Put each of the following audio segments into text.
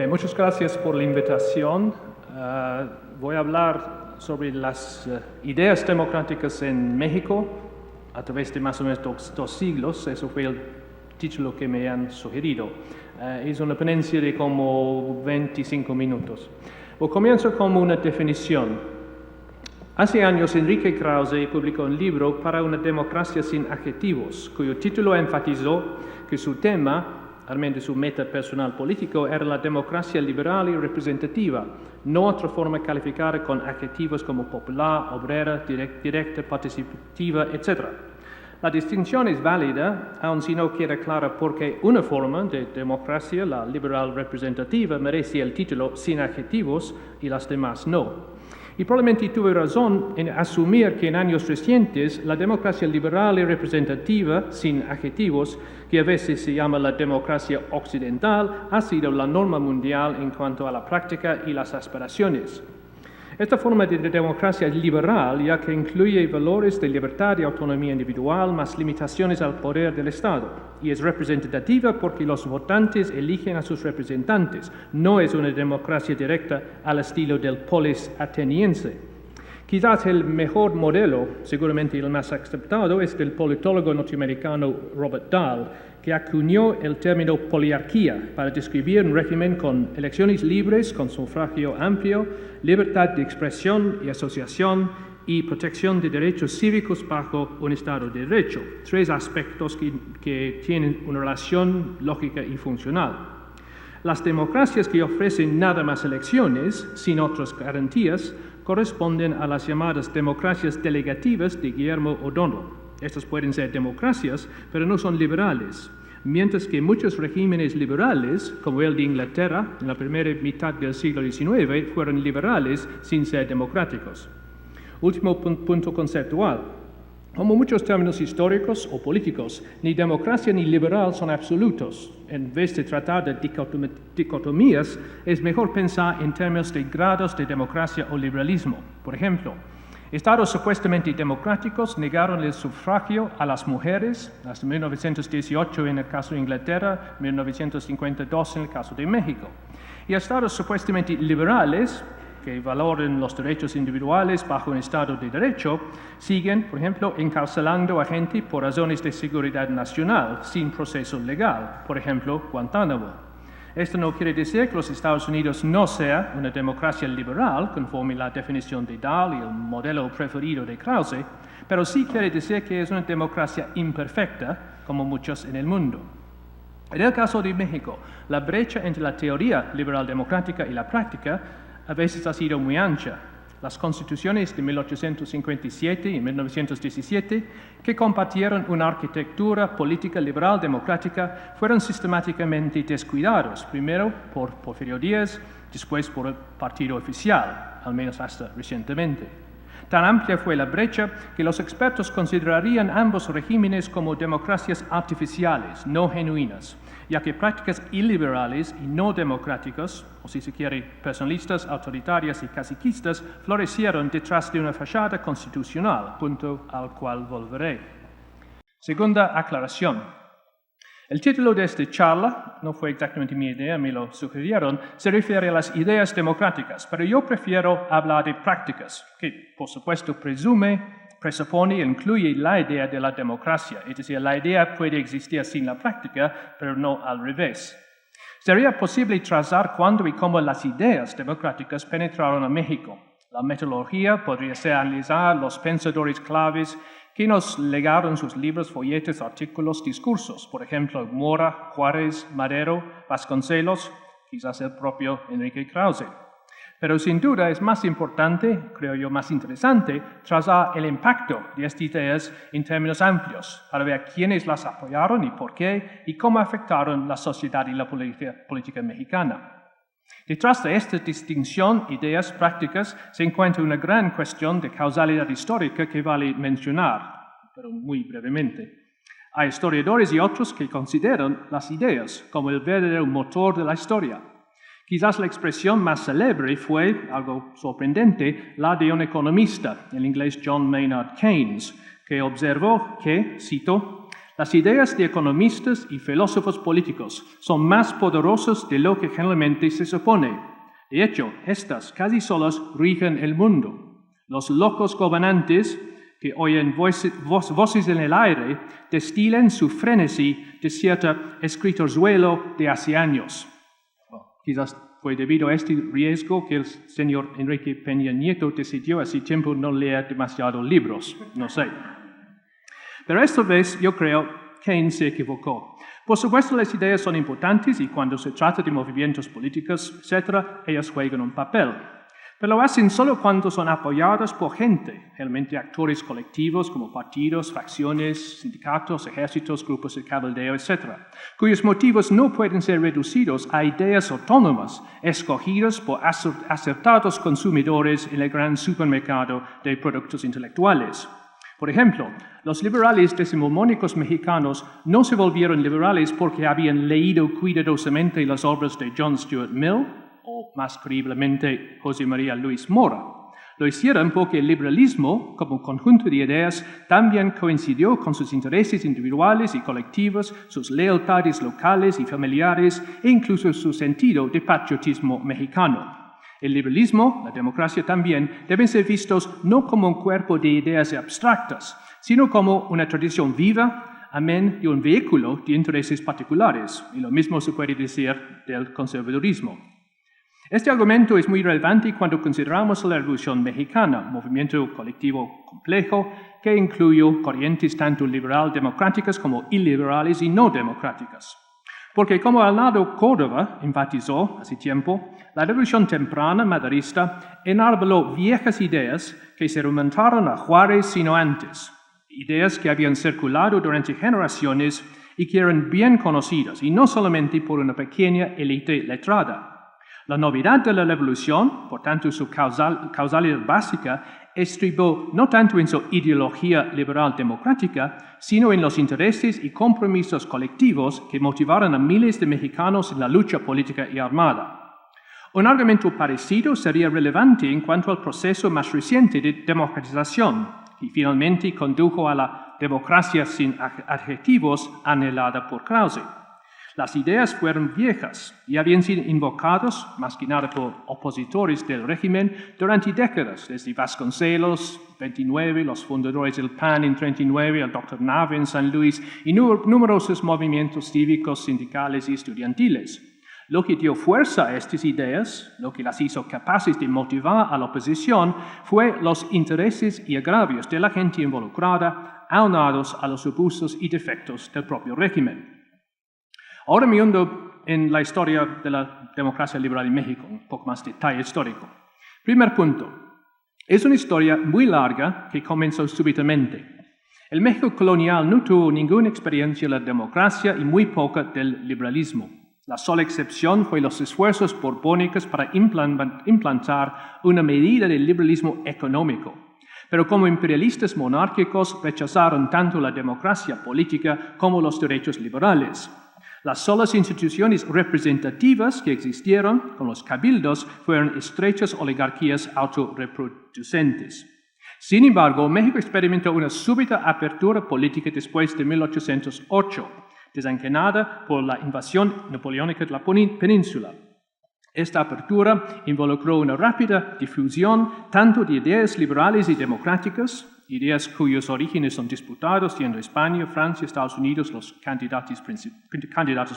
Muchas gracias por la invitación. Voy a hablar sobre las ideas democráticas en México a través de más o menos dos siglos. Eso fue el título que me han sugerido. Es una ponencia de como 25 minutos. Comienzo con una definición. Hace años Enrique Krause publicó un libro para una democracia sin adjetivos, cuyo título enfatizó que su tema, al menos su meta personal político, era la democracia liberal y representativa, no otra forma calificada con adjetivos como popular, obrera, directa, participativa, etc. La distinción es válida, aun si no queda clara por qué una forma de democracia, la liberal representativa, merece el título sin adjetivos y las demás no. Y probablemente tuve razón en asumir que en años recientes la democracia liberal y representativa, sin adjetivos, que a veces se llama la democracia occidental, ha sido la norma mundial en cuanto a la práctica y las aspiraciones. Esta forma de democracia es liberal, ya que incluye valores de libertad y autonomía individual, más limitaciones al poder del Estado, y es representativa porque los votantes eligen a sus representantes. No es una democracia directa al estilo del polis ateniense. Quizás el mejor modelo, seguramente el más aceptado, es del politólogo norteamericano Robert Dahl, que acuñó el término poliarquía para describir un régimen con elecciones libres, con sufragio amplio, libertad de expresión y asociación y protección de derechos cívicos bajo un Estado de Derecho. Tres aspectos que tienen una relación lógica y funcional. Las democracias que ofrecen nada más elecciones, sin otras garantías, corresponden a las llamadas democracias delegativas de Guillermo O'Donnell. Estas pueden ser democracias, pero no son liberales, mientras que muchos regímenes liberales, como el de Inglaterra en la primera mitad del siglo XIX, fueron liberales sin ser democráticos. Último punto conceptual. Como muchos términos históricos o políticos, ni democracia ni liberal son absolutos. En vez de tratar de dicotomías, es mejor pensar en términos de grados de democracia o liberalismo. Por ejemplo, estados supuestamente democráticos negaron el sufragio a las mujeres, hasta 1918 en el caso de Inglaterra, 1952 en el caso de México. Y estados supuestamente liberales, que valoren los derechos individuales bajo un Estado de Derecho, siguen, por ejemplo, encarcelando a gente por razones de seguridad nacional, sin proceso legal, por ejemplo, Guantánamo. Esto no quiere decir que los Estados Unidos no sea una democracia liberal, conforme la definición de Dahl y el modelo preferido de Krause, pero sí quiere decir que es una democracia imperfecta, como muchos en el mundo. En el caso de México, la brecha entre la teoría liberal democrática y la práctica a veces ha sido muy ancha. Las constituciones de 1857 y 1917, que compartieron una arquitectura política liberal democrática, fueron sistemáticamente descuidados, primero por Porfirio Díaz, después por el partido oficial, al menos hasta recientemente. Tan amplia fue la brecha que los expertos considerarían ambos regímenes como democracias artificiales, no genuinas, ya que prácticas iliberales y no democráticas, o si se quiere, personalistas, autoritarias y caciquistas, florecieron detrás de una fachada constitucional, punto al cual volveré. Segunda aclaración. El título de esta charla, no fue exactamente mi idea, me lo sugirieron, se refiere a las ideas democráticas, pero yo prefiero hablar de prácticas, que por supuesto presupone e incluye la idea de la democracia, es decir, la idea puede existir sin la práctica, pero no al revés. Sería posible trazar cuándo y cómo las ideas democráticas penetraron a México. La metodología podría ser analizar los pensadores claves que nos legaron sus libros, folletos, artículos, discursos, por ejemplo, Mora, Juárez, Madero, Vasconcelos, quizás el propio Enrique Krause. Pero sin duda es más importante, creo yo más interesante, trazar el impacto de estas ideas en términos amplios, para ver quiénes las apoyaron y por qué, y cómo afectaron la sociedad y la política mexicana. Detrás de esta distinción, ideas prácticas, se encuentra una gran cuestión de causalidad histórica que vale mencionar, pero muy brevemente. Hay historiadores y otros que consideran las ideas como el verdadero motor de la historia. Quizás la expresión más célebre fue, algo sorprendente, la de un economista, el inglés John Maynard Keynes, que observó que, cito, Las ideas de economistas y filósofos políticos son más poderosas de lo que generalmente se supone. De hecho, estas casi solas rigen el mundo. Los locos gobernantes que oyen voces en el aire destilan su frenesí de cierto escritorzuelo de hace años. Quizás fue debido a este riesgo que el señor Enrique Peña Nieto decidió hace tiempo no leer demasiados libros, no sé. Pero esta vez yo creo Keynes se equivocó. Por supuesto, las ideas son importantes y cuando se trata de movimientos políticos, etc., ellas juegan un papel. Pero lo hacen solo cuando son apoyadas por gente, realmente actores colectivos como partidos, facciones, sindicatos, ejércitos, grupos de cabildeo, etc., cuyos motivos no pueden ser reducidos a ideas autónomas escogidas por acertados consumidores en el gran supermercado de productos intelectuales. Por ejemplo, los liberales decimonónicos mexicanos no se volvieron liberales porque habían leído cuidadosamente las obras de John Stuart Mill, o más creíblemente José María Luis Mora. Lo hicieron porque el liberalismo, como conjunto de ideas, también coincidió con sus intereses individuales y colectivos, sus lealtades locales y familiares, e incluso su sentido de patriotismo mexicano. El liberalismo, la democracia también, deben ser vistos no como un cuerpo de ideas abstractas, sino como una tradición viva, amén, y un vehículo de intereses particulares. Y lo mismo se puede decir del conservadurismo. Este argumento es muy relevante cuando consideramos la Revolución Mexicana, un movimiento colectivo complejo que incluye corrientes tanto liberal-democráticas como iliberales y no democráticas. Porque como Arnaldo Córdoba enfatizó hace tiempo, la revolución temprana maderista enarboló viejas ideas que se remontaron a Juárez sino antes, ideas que habían circulado durante generaciones y que eran bien conocidas, y no solamente por una pequeña élite letrada. La novedad de la revolución, por tanto su causalidad básica, estribó no tanto en su ideología liberal democrática, sino en los intereses y compromisos colectivos que motivaron a miles de mexicanos en la lucha política y armada. Un argumento parecido sería relevante en cuanto al proceso más reciente de democratización, que finalmente condujo a la democracia sin adjetivos anhelada por Krause. Las ideas fueron viejas y habían sido invocadas, más que nada por opositores del régimen, durante décadas, desde Vasconcelos, 29, los fundadores del PAN en 39, el Dr. Nava en San Luis y numerosos movimientos cívicos, sindicales y estudiantiles. Lo que dio fuerza a estas ideas, lo que las hizo capaces de motivar a la oposición, fue los intereses y agravios de la gente involucrada, aunados a los abusos y defectos del propio régimen. Ahora me hundo en la historia de la democracia liberal en México, un poco más de detalle histórico. Primer punto. Es una historia muy larga que comenzó súbitamente. El México colonial no tuvo ninguna experiencia de la democracia y muy poca del liberalismo. La sola excepción fue los esfuerzos borbónicos para implantar una medida de liberalismo económico. Pero como imperialistas monárquicos rechazaron tanto la democracia política como los derechos liberales. Las solas instituciones representativas que existieron, con los cabildos, fueron estrechas oligarquías autorreproducentes. Sin embargo, México experimentó una súbita apertura política después de 1808, desencadenada por la invasión napoleónica de la península. Esta apertura involucró una rápida difusión tanto de ideas liberales y democráticas, ideas cuyos orígenes son disputados, siendo España, Francia, Estados Unidos los candidatos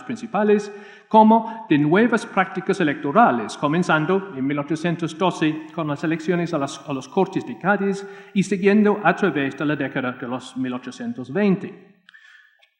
principales, como de nuevas prácticas electorales, comenzando en 1812 con las elecciones a los Cortes de Cádiz y siguiendo a través de la década de los 1820.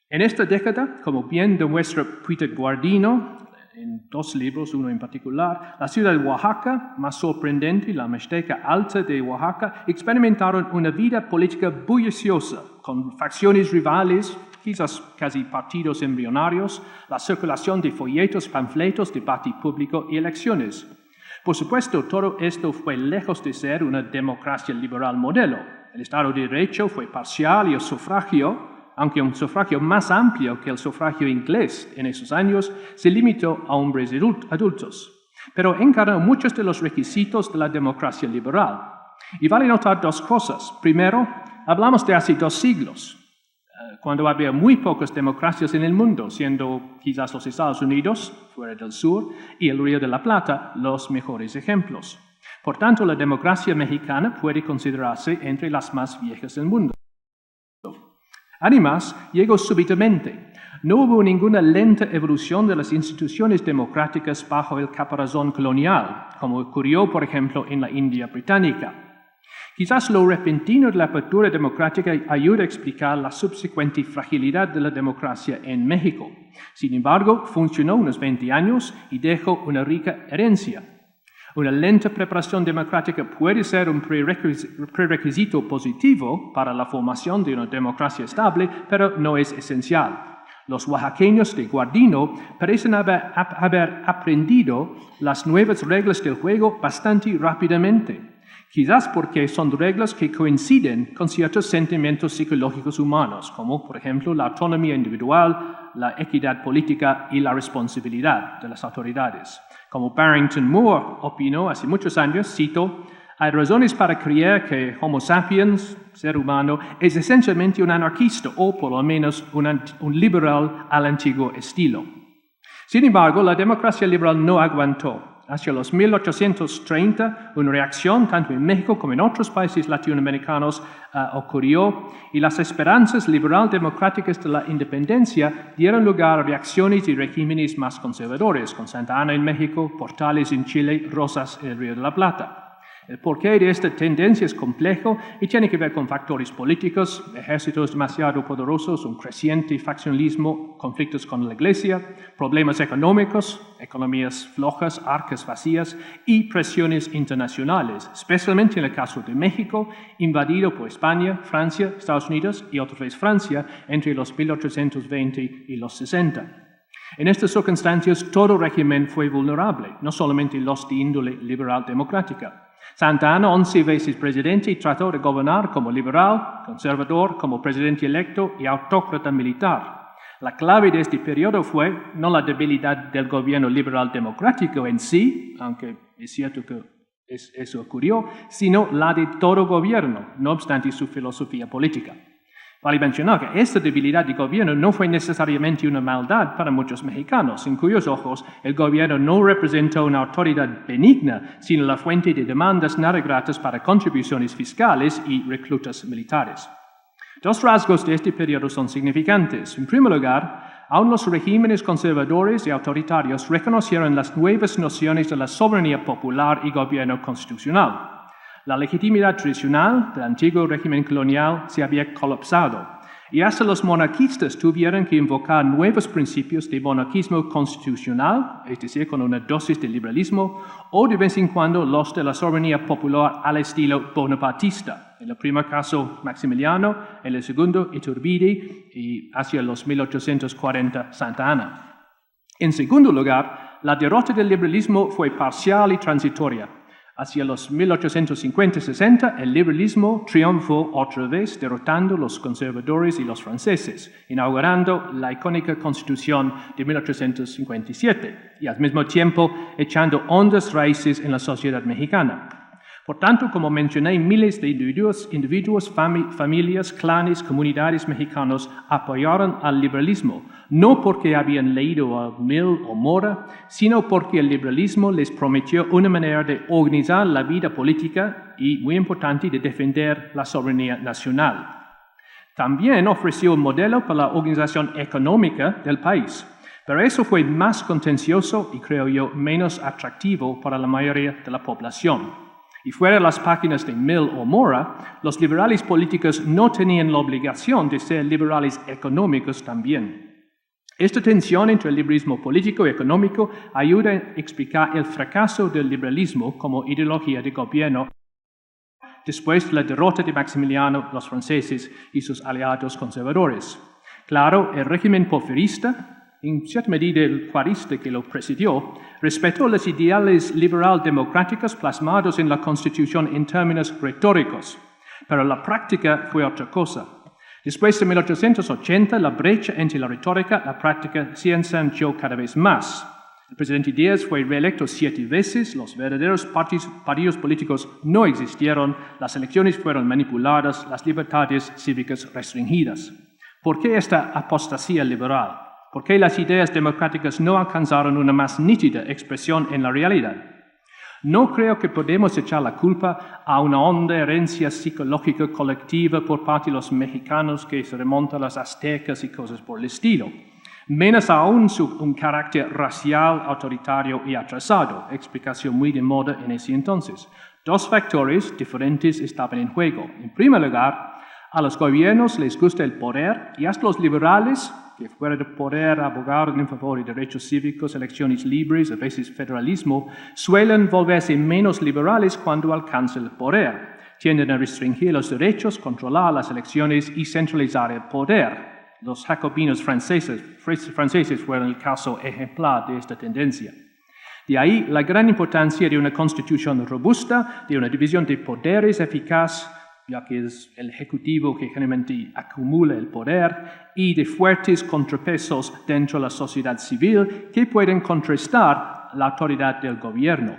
En esta década, como bien demuestra Peter Guardino, en dos libros, uno en particular, la ciudad de Oaxaca, más sorprendente, la Mixteca Alta de Oaxaca, experimentaron una vida política bulliciosa, con facciones rivales, quizás casi partidos embrionarios, la circulación de folletos, panfletos, debate público y elecciones. Por supuesto, todo esto fue lejos de ser una democracia liberal modelo. El Estado de Derecho fue parcial y el sufragio, aunque un sufragio más amplio que el sufragio inglés en esos años, se limitó a hombres adultos. Pero encarnó muchos de los requisitos de la democracia liberal. Y vale notar dos cosas. Primero, hablamos de hace 2 siglos. cuando había muy pocas democracias en el mundo, siendo quizás los Estados Unidos, fuera del sur, y el Río de la Plata los mejores ejemplos. Por tanto, la democracia mexicana puede considerarse entre las más viejas del mundo. Además, llegó súbitamente. No hubo ninguna lenta evolución de las instituciones democráticas bajo el caparazón colonial, como ocurrió, por ejemplo, en la India británica. Quizás lo repentino de la apertura democrática ayuda a explicar la subsecuente fragilidad de la democracia en México. Sin embargo, funcionó unos 20 años y dejó una rica herencia. Una lenta preparación democrática puede ser un prerequisito positivo para la formación de una democracia estable, pero no es esencial. Los oaxaqueños de Guardino parecen haber aprendido las nuevas reglas del juego bastante rápidamente. Quizás porque son reglas que coinciden con ciertos sentimientos psicológicos humanos, como por ejemplo la autonomía individual, la equidad política y la responsabilidad de las autoridades. Como Barrington Moore opinó hace muchos años, cito, hay razones para creer que Homo sapiens, ser humano, es esencialmente un anarquista o por lo menos un liberal al antiguo estilo. Sin embargo, la democracia liberal no aguantó. Hacia los 1830, una reacción tanto en México como en otros países latinoamericanos ocurrió y las esperanzas liberal-democráticas de la independencia dieron lugar a reacciones y regímenes más conservadores, con Santa Anna en México, Portales en Chile, Rosas en el Río de la Plata. El porqué de esta tendencia es complejo y tiene que ver con factores políticos, ejércitos demasiado poderosos, un creciente faccionalismo, conflictos con la Iglesia, problemas económicos, economías flojas, arcas vacías y presiones internacionales, especialmente en el caso de México, invadido por España, Francia, Estados Unidos y otra vez Francia entre los 1820 y los 60. En estas circunstancias, todo régimen fue vulnerable, no solamente los de índole liberal-democrática. Santa Anna, 11 veces presidente, trató de gobernar como liberal, conservador, como presidente electo y autócrata militar. La clave de este periodo fue no la debilidad del gobierno liberal democrático en sí, aunque es cierto que eso ocurrió, sino la de todo gobierno, no obstante su filosofía política. Vale mencionar que esta debilidad de gobierno no fue necesariamente una maldad para muchos mexicanos, en cuyos ojos el gobierno no representó una autoridad benigna, sino la fuente de demandas nada gratas para contribuciones fiscales y reclutas militares. Dos rasgos de este periodo son significantes. En primer lugar, aun los regímenes conservadores y autoritarios reconocieron las nuevas nociones de la soberanía popular y gobierno constitucional. La legitimidad tradicional del antiguo régimen colonial se había colapsado y hasta los monarquistas tuvieron que invocar nuevos principios de monarquismo constitucional, es decir, con una dosis de liberalismo, o de vez en cuando los de la soberanía popular al estilo bonapartista. En el primer caso, Maximiliano, en el segundo, Iturbide, y hacia los 1840, Santa Anna. En segundo lugar, la derrota del liberalismo fue parcial y transitoria. Hacia los 1850-60, el liberalismo triunfó otra vez, derrotando a los conservadores y los franceses, inaugurando la icónica Constitución de 1857 y al mismo tiempo echando hondas raíces en la sociedad mexicana. Por tanto, como mencioné, miles de individuos, familias, clanes, comunidades mexicanos apoyaron al liberalismo, no porque habían leído a Mill o Mora, sino porque el liberalismo les prometió una manera de organizar la vida política y, muy importante, de defender la soberanía nacional. También ofreció un modelo para la organización económica del país, pero eso fue más contencioso y, creo yo, menos atractivo para la mayoría de la población. Y fuera de las páginas de Mill o Mora, los liberales políticos no tenían la obligación de ser liberales económicos también. Esta tensión entre el liberalismo político y económico ayuda a explicar el fracaso del liberalismo como ideología de gobierno después de la derrota de Maximiliano, los franceses y sus aliados conservadores. Claro, el régimen porfirista, en cierta medida el juarista que lo presidió, respetó los ideales liberal-democráticos plasmados en la Constitución en términos retóricos, pero la práctica fue otra cosa. Después de 1880, la brecha entre la retórica y la práctica se ensanchó cada vez más. El presidente Díaz fue reelecto 7 veces, los verdaderos partidos políticos no existieron, las elecciones fueron manipuladas, las libertades cívicas restringidas. ¿Por qué esta apostasía liberal? ¿Por qué las ideas democráticas no alcanzaron una más nítida expresión en la realidad? No creo que podemos echar la culpa a una honda herencia psicológica colectiva por parte de los mexicanos que se remonta a los aztecas y cosas por el estilo. Menos aún un carácter racial, autoritario y atrasado, explicación muy de moda en ese entonces. Dos factores diferentes estaban en juego. En primer lugar, a los gobiernos les gusta el poder y hasta los liberales, que fuera de poder abogar en favor de derechos cívicos, elecciones libres, a veces federalismo, suelen volverse menos liberales cuando alcanzan el poder. Tienden a restringir los derechos, controlar las elecciones y centralizar el poder. Los jacobinos franceses fueron el caso ejemplar de esta tendencia. De ahí la gran importancia de una constitución robusta, de una división de poderes eficaz, ya que es el Ejecutivo que generalmente acumula el poder, y de fuertes contrapesos dentro de la sociedad civil que pueden contrastar la autoridad del gobierno.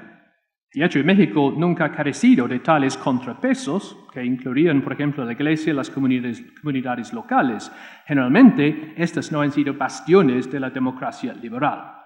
De hecho, México nunca ha carecido de tales contrapesos, que incluirían, por ejemplo, la Iglesia y las comunidades locales. Generalmente, estas no han sido bastiones de la democracia liberal.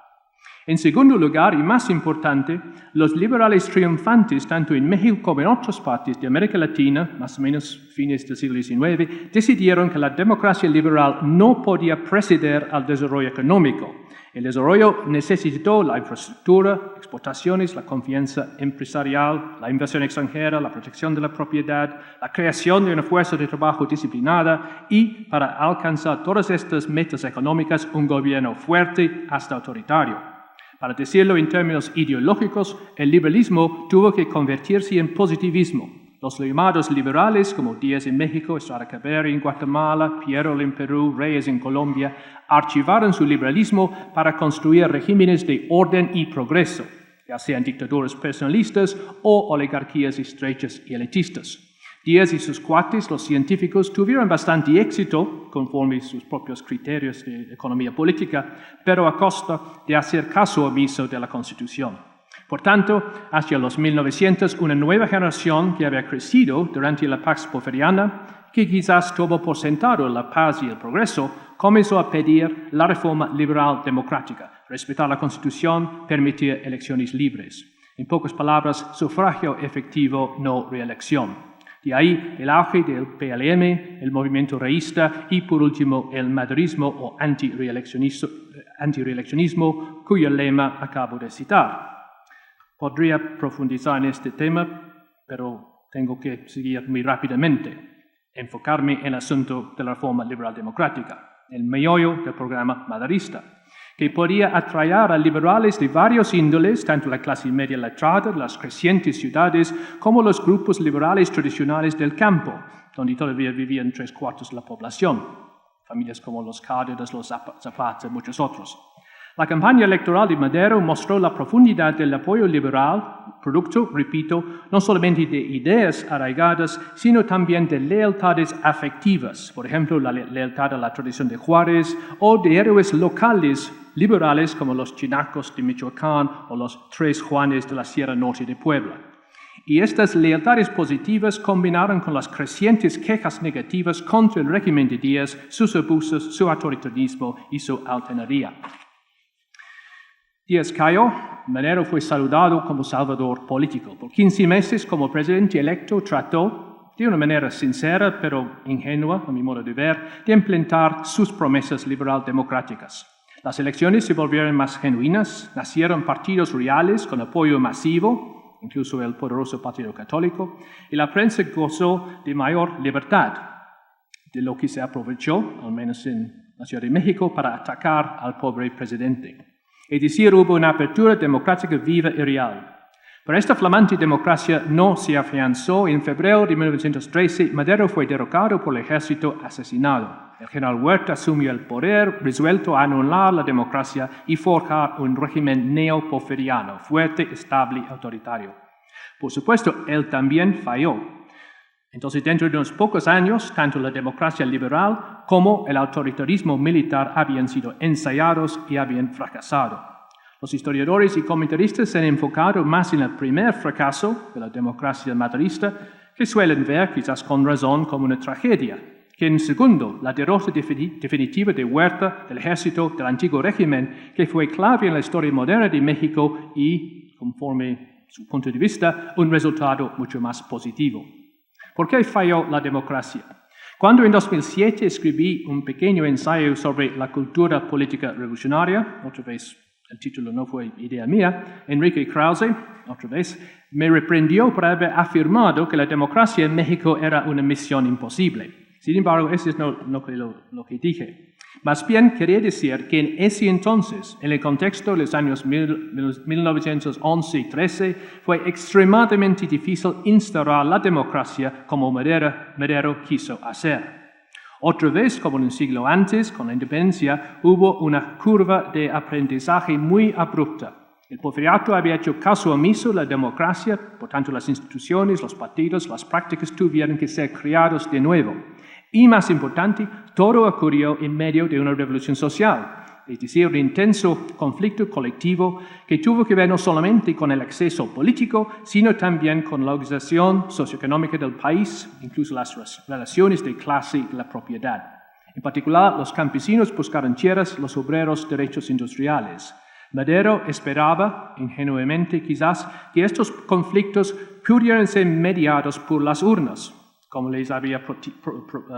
En segundo lugar, y más importante, los liberales triunfantes, tanto en México como en otras partes de América Latina, más o menos fines del siglo XIX, decidieron que la democracia liberal no podía preceder al desarrollo económico. El desarrollo necesitó la infraestructura, exportaciones, la confianza empresarial, la inversión extranjera, la protección de la propiedad, la creación de una fuerza de trabajo disciplinada y, para alcanzar todas estas metas económicas, un gobierno fuerte hasta autoritario. Para decirlo en términos ideológicos, el liberalismo tuvo que convertirse en positivismo. Los llamados liberales, como Díaz en México, Estrada Cabrera en Guatemala, Pierrot en Perú, Reyes en Colombia, archivaron su liberalismo para construir regímenes de orden y progreso, ya sean dictaduras personalistas o oligarquías estrechas y elitistas. Díaz y sus cuates, los científicos, tuvieron bastante éxito, conforme a sus propios criterios de economía política, pero a costa de hacer caso omiso de la Constitución. Por tanto, hacia los 1900, una nueva generación que había crecido durante la Pax Porfiriana, que quizás tomó por sentado la paz y el progreso, comenzó a pedir la reforma liberal democrática, respetar la Constitución, permitir elecciones libres. En pocas palabras, sufragio efectivo, no reelección. De ahí el auge del PLM, el movimiento reísta y, por último, el madurismo o antireeleccionismo, cuyo lema acabo de citar. Podría profundizar en este tema, pero tengo que seguir muy rápidamente. Enfocarme en el asunto de la reforma liberal democrática, el meollo del programa maderista, que podía atraer a liberales de varios índoles, tanto la clase media letrada, las crecientes ciudades, como los grupos liberales tradicionales del campo, donde todavía vivían 3/4 de la población, familias como los Cárdenas, los Zapata y muchos otros. La campaña electoral de Madero mostró la profundidad del apoyo liberal, producto, repito, no solamente de ideas arraigadas, sino también de lealtades afectivas, por ejemplo, la lealtad a la tradición de Juárez, o de héroes locales liberales como los chinacos de Michoacán o los Tres Juanes de la Sierra Norte de Puebla. Y estas lealtades positivas combinaron con las crecientes quejas negativas contra el régimen de Díaz, sus abusos, su autoritarismo y su altanería. Díaz cayó, Madero fue saludado como salvador político. Por 15 meses como presidente electo trató, de una manera sincera pero ingenua, a mi modo de ver, de implementar sus promesas liberal-democráticas. Las elecciones se volvieron más genuinas, nacieron partidos reales con apoyo masivo, incluso el poderoso Partido Católico, y la prensa gozó de mayor libertad, de lo que se aprovechó, al menos en la Ciudad de México, para atacar al pobre presidente. Es decir, hubo una apertura democrática viva y real. Pero esta flamante democracia no se afianzó. En febrero de 1913, Madero fue derrocado por el ejército asesinado. El general Huerta asumió el poder, resuelto a anular la democracia y forjar un régimen neoporfiriano, fuerte, estable y autoritario. Por supuesto, él también falló. Entonces, dentro de unos pocos años, tanto la democracia liberal como el autoritarismo militar habían sido ensayados y habían fracasado. Los historiadores y comentaristas se han enfocado más en el primer fracaso de la democracia maderista, que suelen ver, quizás con razón, como una tragedia. que en segundo, la derrota definitiva de Huerta, del ejército, del antiguo régimen, que fue clave en la historia moderna de México y, conforme su punto de vista, un resultado mucho más positivo. ¿Por qué falló la democracia? Cuando en 2007 escribí un pequeño ensayo sobre la cultura política revolucionaria, otra vez el título no fue idea mía, Enrique Krause, otra vez, me reprendió por haber afirmado que la democracia en México era una misión imposible. Sin embargo, eso es no lo que dije. Más bien quería decir que en ese entonces, en el contexto de los años 1911 y 13, fue extremadamente difícil instaurar la democracia como Madero quiso hacer. Otra vez, como un siglo antes, con la independencia, hubo una curva de aprendizaje muy abrupta. El porfiriato había hecho caso omiso a la democracia, por tanto las instituciones, los partidos, las prácticas tuvieron que ser creados de nuevo. Y más importante, todo ocurrió en medio de una revolución social, es decir, un intenso conflicto colectivo que tuvo que ver no solamente con el acceso político, sino también con la organización socioeconómica del país, incluso las relaciones de clase y la propiedad. En particular, los campesinos buscaron tierras, los obreros derechos industriales. Madero esperaba, ingenuamente quizás, que estos conflictos pudieran ser mediados por las urnas, como les había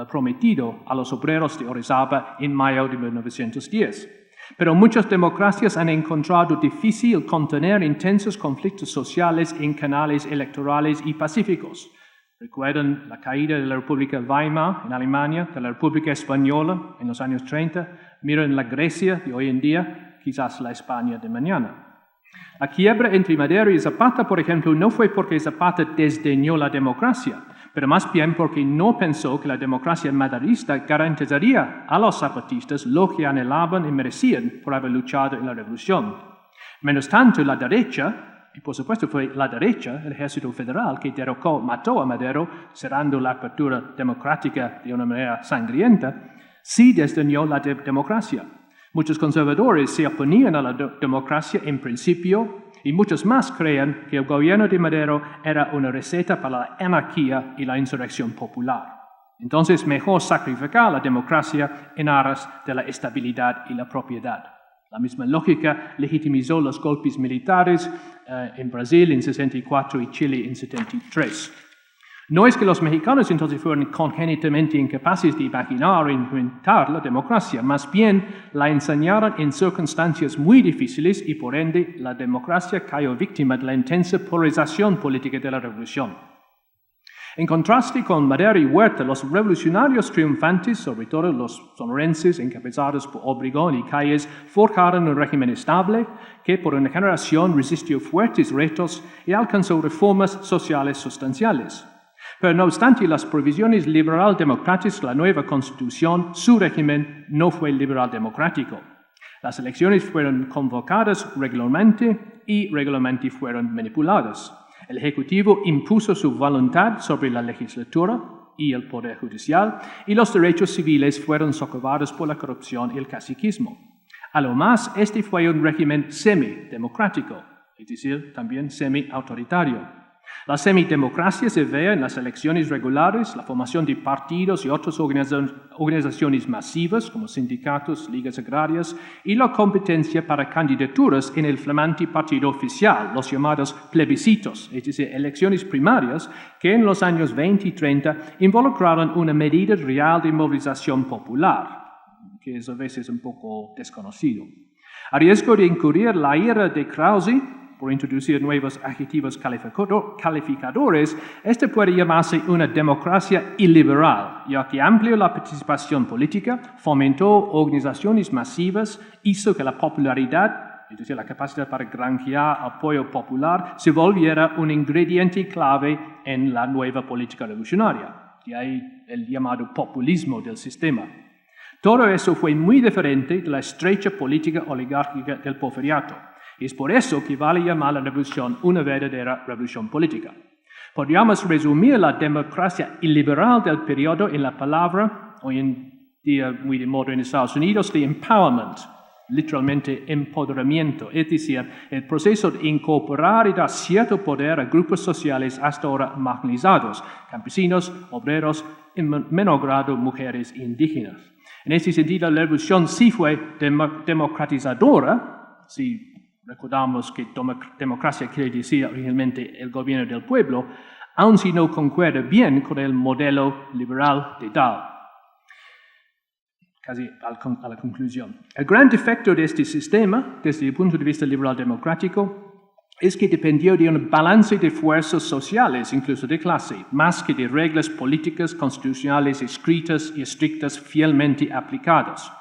prometido a los obreros de Orizaba en mayo de 1910. Pero muchas democracias han encontrado difícil contener intensos conflictos sociales en canales electorales y pacíficos. Recuerdan la caída de la República Weimar en Alemania, de la República Española en los años 30. Miren la Grecia de hoy en día, quizás la España de mañana. La quiebra entre Madero y Zapata, por ejemplo, no fue porque Zapata desdeñó la democracia, pero más bien porque no pensó que la democracia maderista garantizaría a los zapatistas lo que anhelaban y merecían por haber luchado en la revolución. Menos tanto, la derecha, y por supuesto fue la derecha, el ejército federal, que mató a Madero, cerrando la apertura democrática de una manera sangrienta, sí desdeñó la democracia. Muchos conservadores se oponían a la democracia en principio, y muchos más creían que el gobierno de Madero era una receta para la anarquía y la insurrección popular. Entonces, mejor sacrificar la democracia en aras de la estabilidad y la propiedad. La misma lógica legitimizó los golpes militares en Brasil en 64 y Chile en 73. No es que los mexicanos entonces fueron congénitamente incapaces de imaginar o inventar la democracia, más bien la enseñaron en circunstancias muy difíciles y por ende la democracia cayó víctima de la intensa polarización política de la revolución. En contraste con Madero y Huerta, los revolucionarios triunfantes, sobre todo los sonorenses encabezados por Obregón y Calles, forjaron un régimen estable que por una generación resistió fuertes retos y alcanzó reformas sociales sustanciales. Pero no obstante las provisiones liberal-democráticas de la nueva Constitución, su régimen no fue liberal-democrático. Las elecciones fueron convocadas regularmente y regularmente fueron manipuladas. El Ejecutivo impuso su voluntad sobre la legislatura y el Poder Judicial, y los derechos civiles fueron socavados por la corrupción y el caciquismo. A lo más, este fue un régimen semidemocrático, es decir, también semi-autoritario. La semidemocracia se ve en las elecciones regulares, la formación de partidos y otras organizaciones masivas como sindicatos, ligas agrarias y la competencia para candidaturas en el flamante partido oficial, los llamados plebiscitos, es decir, elecciones primarias que en los años 20 y 30 involucraron una medida real de movilización popular, que es a veces un poco desconocido. A riesgo de incurrir la ira de Krause, por introducir nuevos adjetivos calificadores, este puede llamarse una democracia iliberal, ya que amplió la participación política, fomentó organizaciones masivas, hizo que la popularidad, es decir, la capacidad para granjear apoyo popular, se volviera un ingrediente clave en la nueva política revolucionaria. De ahí el llamado populismo del sistema. Todo eso fue muy diferente de la estrecha política oligárquica del porfiriato. Y es por eso que vale llamar la revolución una verdadera revolución política. Podríamos resumir la democracia iliberal del periodo en la palabra, hoy en día muy de moda en Estados Unidos, de empowerment, literalmente empoderamiento, es decir, el proceso de incorporar y dar cierto poder a grupos sociales hasta ahora marginalizados, campesinos, obreros, en menor grado mujeres e indígenas. En ese sentido, la revolución sí fue democratizadora, si recordamos que democracia quiere decir originalmente el gobierno del pueblo, aun si no concuerda bien con el modelo liberal de Dahl. Casi a la conclusión. El gran defecto de este sistema, desde el punto de vista liberal democrático, es que dependió de un balance de fuerzas sociales, incluso de clase, más que de reglas políticas constitucionales escritas y estrictas fielmente aplicadas.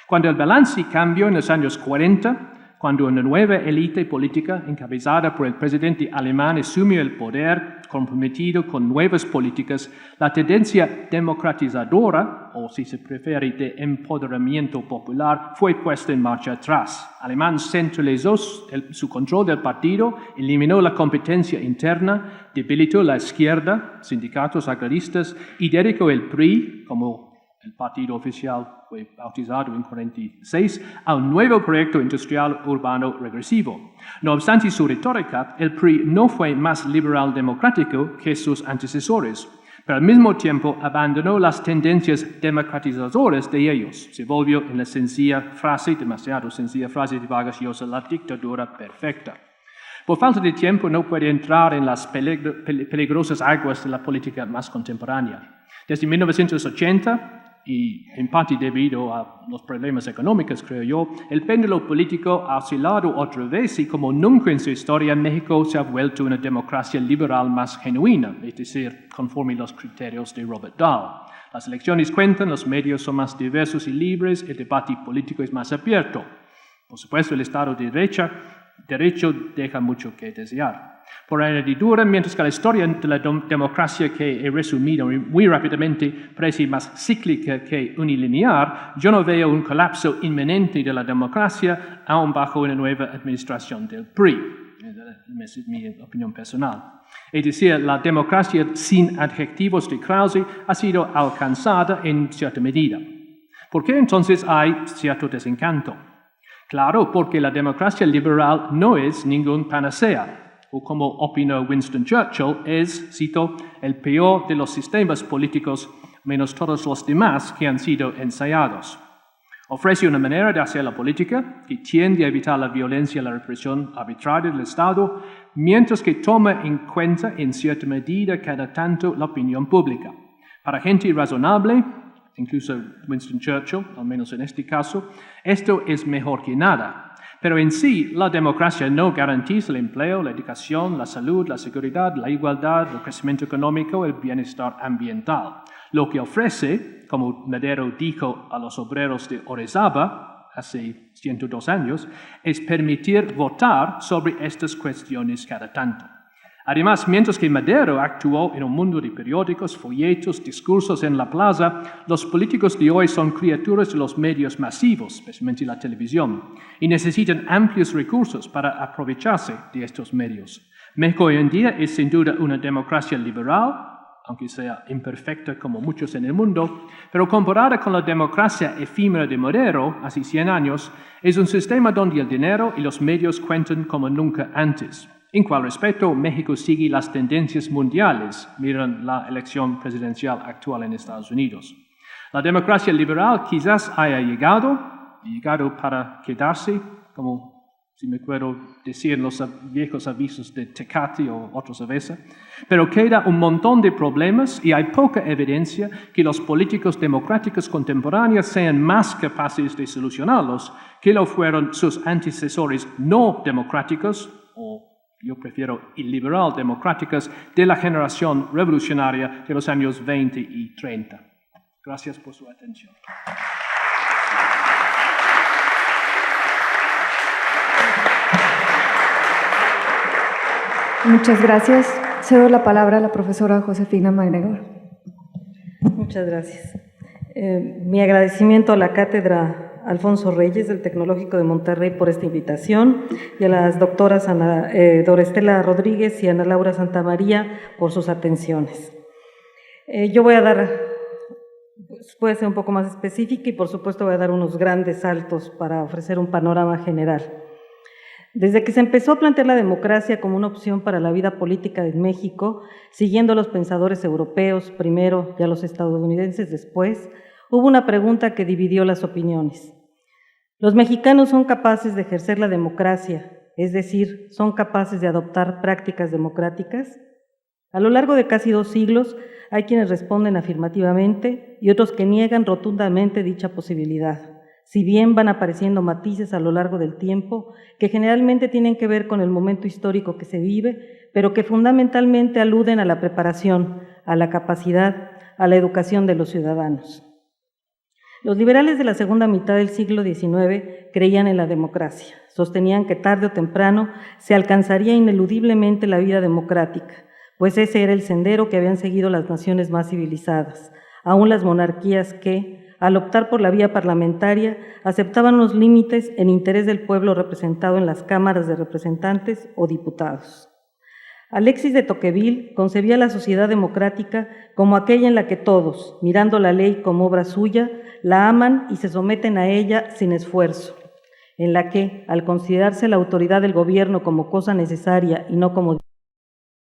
Cuando el balance cambió en los años 40, cuando una nueva élite política encabezada por el presidente alemán asumió el poder comprometido con nuevas políticas, la tendencia democratizadora, o si se prefiere de empoderamiento popular, fue puesta en marcha atrás. Alemán centralizó su control del partido, eliminó la competencia interna, debilitó la izquierda, sindicatos agraristas, y dedicó el PRI, como el partido oficial fue bautizado en 1946, a un nuevo proyecto industrial urbano regresivo. No obstante su retórica, el PRI no fue más liberal democrático que sus antecesores, pero al mismo tiempo abandonó las tendencias democratizadoras de ellos. Se volvió en la demasiado sencilla frase de Vargas Llosa, la dictadura perfecta. Por falta de tiempo no puede entrar en las peligrosas aguas de la política más contemporánea. Desde 1980, y en parte debido a los problemas económicos, creo yo, el péndulo político ha oscilado otra vez y como nunca en su historia, México se ha vuelto una democracia liberal más genuina, es decir, conforme a los criterios de Robert Dahl. Las elecciones cuentan, los medios son más diversos y libres, el debate político es más abierto. Por supuesto, el Estado de Derecho deja mucho que desear. Por añadidura, mientras que la historia de la democracia que he resumido muy rápidamente parece más cíclica que unilinear, yo no veo un colapso inminente de la democracia aún bajo una nueva administración del PRI. Es mi opinión personal. Es decir, la democracia sin adjetivos de Krause ha sido alcanzada en cierta medida. ¿Por qué entonces hay cierto desencanto? Claro, porque la democracia liberal no es ningún panacea, o como opinó Winston Churchill, es, cito, el peor de los sistemas políticos menos todos los demás que han sido ensayados. Ofrece una manera de hacer la política que tiende a evitar la violencia y la represión arbitraria del Estado, mientras que toma en cuenta en cierta medida cada tanto la opinión pública. Para gente razonable, incluso Winston Churchill, al menos en este caso, esto es mejor que nada. Pero en sí, la democracia no garantiza el empleo, la educación, la salud, la seguridad, la igualdad, el crecimiento económico, el bienestar ambiental. Lo que ofrece, como Madero dijo a los obreros de Orizaba hace 102 años, es permitir votar sobre estas cuestiones cada tanto. Además, mientras que Madero actuó en un mundo de periódicos, folletos, discursos en la plaza, los políticos de hoy son criaturas de los medios masivos, especialmente la televisión, y necesitan amplios recursos para aprovecharse de estos medios. México hoy en día es sin duda una democracia liberal, aunque sea imperfecta como muchos en el mundo, pero comparada con la democracia efímera de Madero, hace 100 años, es un sistema donde el dinero y los medios cuentan como nunca antes. En cual respecto, México sigue las tendencias mundiales, miren la elección presidencial actual en Estados Unidos. La democracia liberal quizás haya llegado para quedarse, como si me puedo decir los viejos avisos de Tecate o otra cerveza, pero queda un montón de problemas y hay poca evidencia que los políticos democráticos contemporáneos sean más capaces de solucionarlos que lo fueron sus antecesores no democráticos o yo prefiero iliberal democráticas de la generación revolucionaria de los años 20 y 30. Gracias por su atención. Muchas gracias. Cedo la palabra a la profesora Josefina MacGregor. Muchas gracias. Mi agradecimiento a la cátedra Alfonso Reyes del Tecnológico de Monterrey por esta invitación y a las doctoras Dora Estela Rodríguez y Ana Laura Santamaría por sus atenciones. Yo voy a dar puede ser un poco más específica y por supuesto voy a dar unos grandes saltos para ofrecer un panorama general. Desde que se empezó a plantear la democracia como una opción para la vida política de México, siguiendo a los pensadores europeos primero y a los estadounidenses después, hubo una pregunta que dividió las opiniones. ¿Los mexicanos son capaces de ejercer la democracia, es decir, son capaces de adoptar prácticas democráticas? A lo largo de casi 2 siglos, hay quienes responden afirmativamente y otros que niegan rotundamente dicha posibilidad, si bien van apareciendo matices a lo largo del tiempo que generalmente tienen que ver con el momento histórico que se vive, pero que fundamentalmente aluden a la preparación, a la capacidad, a la educación de los ciudadanos. Los liberales de la segunda mitad del siglo XIX creían en la democracia, sostenían que tarde o temprano se alcanzaría ineludiblemente la vida democrática, pues ese era el sendero que habían seguido las naciones más civilizadas, aún las monarquías que, al optar por la vía parlamentaria, aceptaban los límites en interés del pueblo representado en las cámaras de representantes o diputados. Alexis de Tocqueville concebía la sociedad democrática como aquella en la que todos, mirando la ley como obra suya, la aman y se someten a ella sin esfuerzo, en la que, al considerarse la autoridad del gobierno como cosa necesaria y no como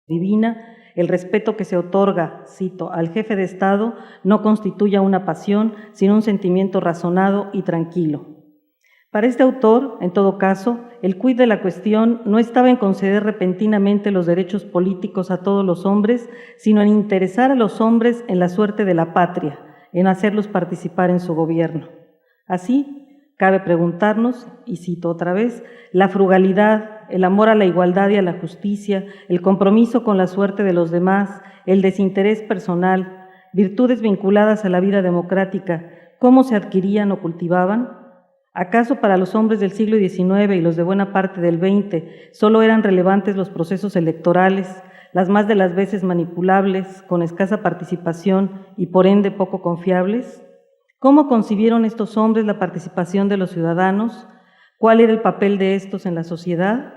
divina, el respeto que se otorga, cito, al jefe de Estado no constituya una pasión, sino un sentimiento razonado y tranquilo. Para este autor, en todo caso, el quid de la cuestión no estaba en conceder repentinamente los derechos políticos a todos los hombres, sino en interesar a los hombres en la suerte de la patria, en hacerlos participar en su gobierno. Así, cabe preguntarnos, y cito otra vez, la frugalidad, el amor a la igualdad y a la justicia, el compromiso con la suerte de los demás, el desinterés personal, virtudes vinculadas a la vida democrática, ¿cómo se adquirían o cultivaban? ¿Acaso para los hombres del siglo XIX y los de buena parte del XX solo eran relevantes los procesos electorales, las más de las veces manipulables, con escasa participación y por ende poco confiables? ¿Cómo concibieron estos hombres la participación de los ciudadanos? ¿Cuál era el papel de estos en la sociedad?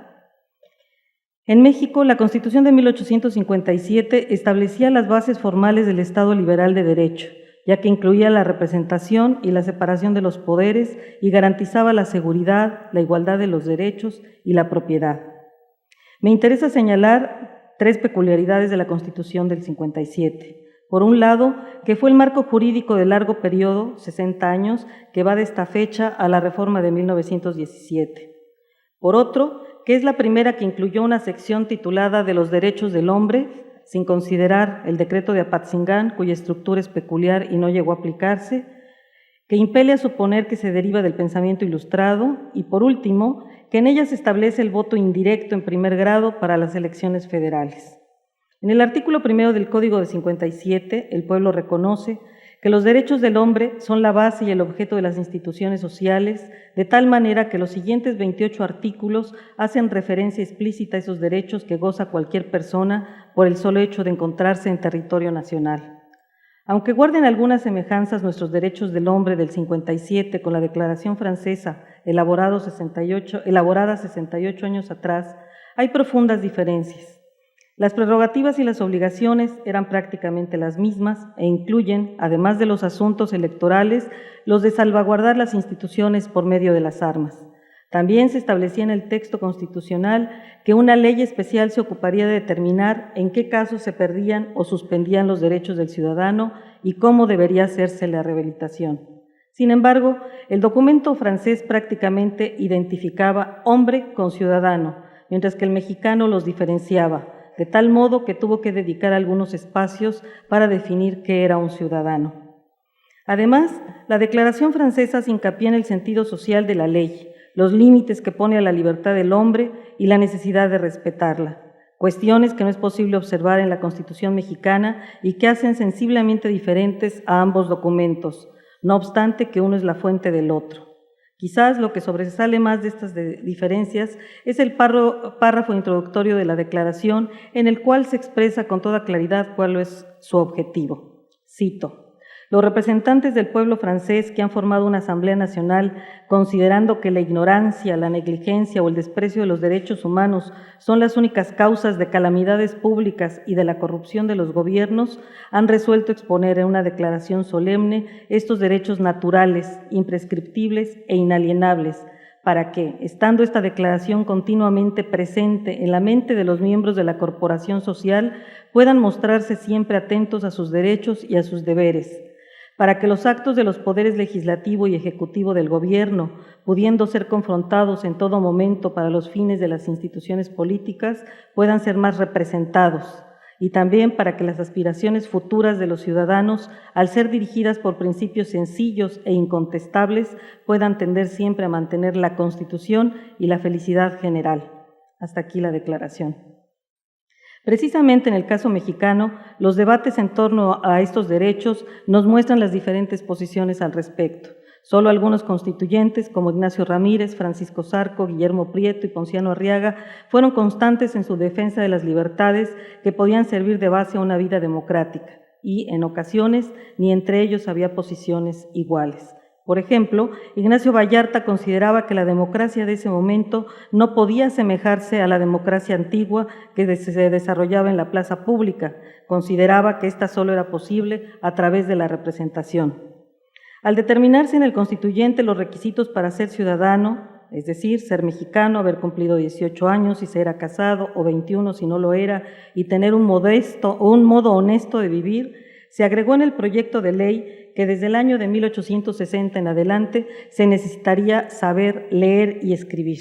En México, la Constitución de 1857 establecía las bases formales del Estado liberal de derecho, ya que incluía la representación y la separación de los poderes y garantizaba la seguridad, la igualdad de los derechos y la propiedad. Me interesa señalar 3 peculiaridades de la Constitución del 57. Por un lado, que fue el marco jurídico de largo periodo, 60 años, que va de esta fecha a la reforma de 1917. Por otro, que es la primera que incluyó una sección titulada de los derechos del hombre, sin considerar el decreto de Apatzingán, cuya estructura es peculiar y no llegó a aplicarse, que impele a suponer que se deriva del pensamiento ilustrado, y por último, que en ella se establece el voto indirecto en primer grado para las elecciones federales. En el artículo 1 del Código de 57, el pueblo reconoce que los derechos del hombre son la base y el objeto de las instituciones sociales, de tal manera que los siguientes 28 artículos hacen referencia explícita a esos derechos que goza cualquier persona por el solo hecho de encontrarse en territorio nacional. Aunque guarden algunas semejanzas nuestros derechos del hombre del 57 con la Declaración Francesa elaborada 68 años atrás, hay profundas diferencias. Las prerrogativas y las obligaciones eran prácticamente las mismas e incluyen, además de los asuntos electorales, los de salvaguardar las instituciones por medio de las armas. También se establecía en el texto constitucional que una ley especial se ocuparía de determinar en qué casos se perdían o suspendían los derechos del ciudadano y cómo debería hacerse la rehabilitación. Sin embargo, el documento francés prácticamente identificaba hombre con ciudadano, mientras que el mexicano los diferenciaba, de tal modo que tuvo que dedicar algunos espacios para definir qué era un ciudadano. Además, la Declaración Francesa hace hincapié en el sentido social de la ley, los límites que pone a la libertad del hombre y la necesidad de respetarla, cuestiones que no es posible observar en la Constitución mexicana y que hacen sensiblemente diferentes a ambos documentos, no obstante que uno es la fuente del otro. Quizás lo que sobresale más de estas diferencias es el párrafo introductorio de la Declaración, en el cual se expresa con toda claridad cuál es su objetivo. Cito: Los representantes del pueblo francés que han formado una Asamblea Nacional, considerando que la ignorancia, la negligencia o el desprecio de los derechos humanos son las únicas causas de calamidades públicas y de la corrupción de los gobiernos, han resuelto exponer en una declaración solemne estos derechos naturales, imprescriptibles e inalienables, para que, estando esta declaración continuamente presente en la mente de los miembros de la corporación social, puedan mostrarse siempre atentos a sus derechos y a sus deberes, para que los actos de los poderes legislativo y ejecutivo del gobierno, pudiendo ser confrontados en todo momento para los fines de las instituciones políticas, puedan ser más representados, y también para que las aspiraciones futuras de los ciudadanos, al ser dirigidas por principios sencillos e incontestables, puedan tender siempre a mantener la Constitución y la felicidad general. Hasta aquí la declaración. Precisamente en el caso mexicano, los debates en torno a estos derechos nos muestran las diferentes posiciones al respecto. Solo algunos constituyentes, como Ignacio Ramírez, Francisco Zarco, Guillermo Prieto y Ponciano Arriaga, fueron constantes en su defensa de las libertades que podían servir de base a una vida democrática, y, en ocasiones, ni entre ellos había posiciones iguales. Por ejemplo, Ignacio Vallarta consideraba que la democracia de ese momento no podía asemejarse a la democracia antigua que se desarrollaba en la plaza pública. Consideraba que esta solo era posible a través de la representación. Al determinarse en el constituyente los requisitos para ser ciudadano, es decir, ser mexicano, haber cumplido 18 años si se era casado, o 21 si no lo era, y tener un modo honesto de vivir, se agregó en el proyecto de ley que desde el año de 1860 en adelante se necesitaría saber leer y escribir,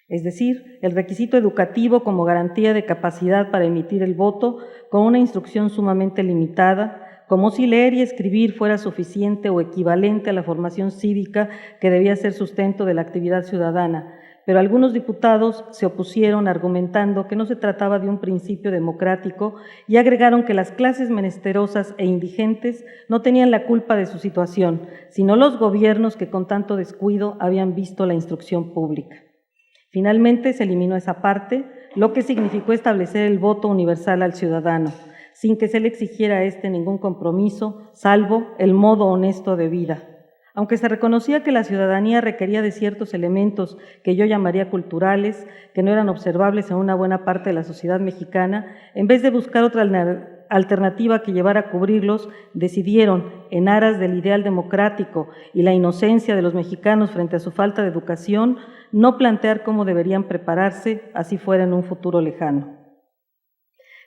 es decir, el requisito educativo como garantía de capacidad para emitir el voto con una instrucción sumamente limitada, como si leer y escribir fuera suficiente o equivalente a la formación cívica que debía ser sustento de la actividad ciudadana. Pero algunos diputados se opusieron argumentando que no se trataba de un principio democrático y agregaron que las clases menesterosas e indigentes no tenían la culpa de su situación, sino los gobiernos que con tanto descuido habían visto la instrucción pública. Finalmente se eliminó esa parte, lo que significó establecer el voto universal al ciudadano, sin que se le exigiera a éste ningún compromiso, salvo el modo honesto de vida. Aunque se reconocía que la ciudadanía requería de ciertos elementos que yo llamaría culturales, que no eran observables en una buena parte de la sociedad mexicana, en vez de buscar otra alternativa que llevara a cubrirlos, decidieron, en aras del ideal democrático y la inocencia de los mexicanos frente a su falta de educación, no plantear cómo deberían prepararse, así fuera en un futuro lejano.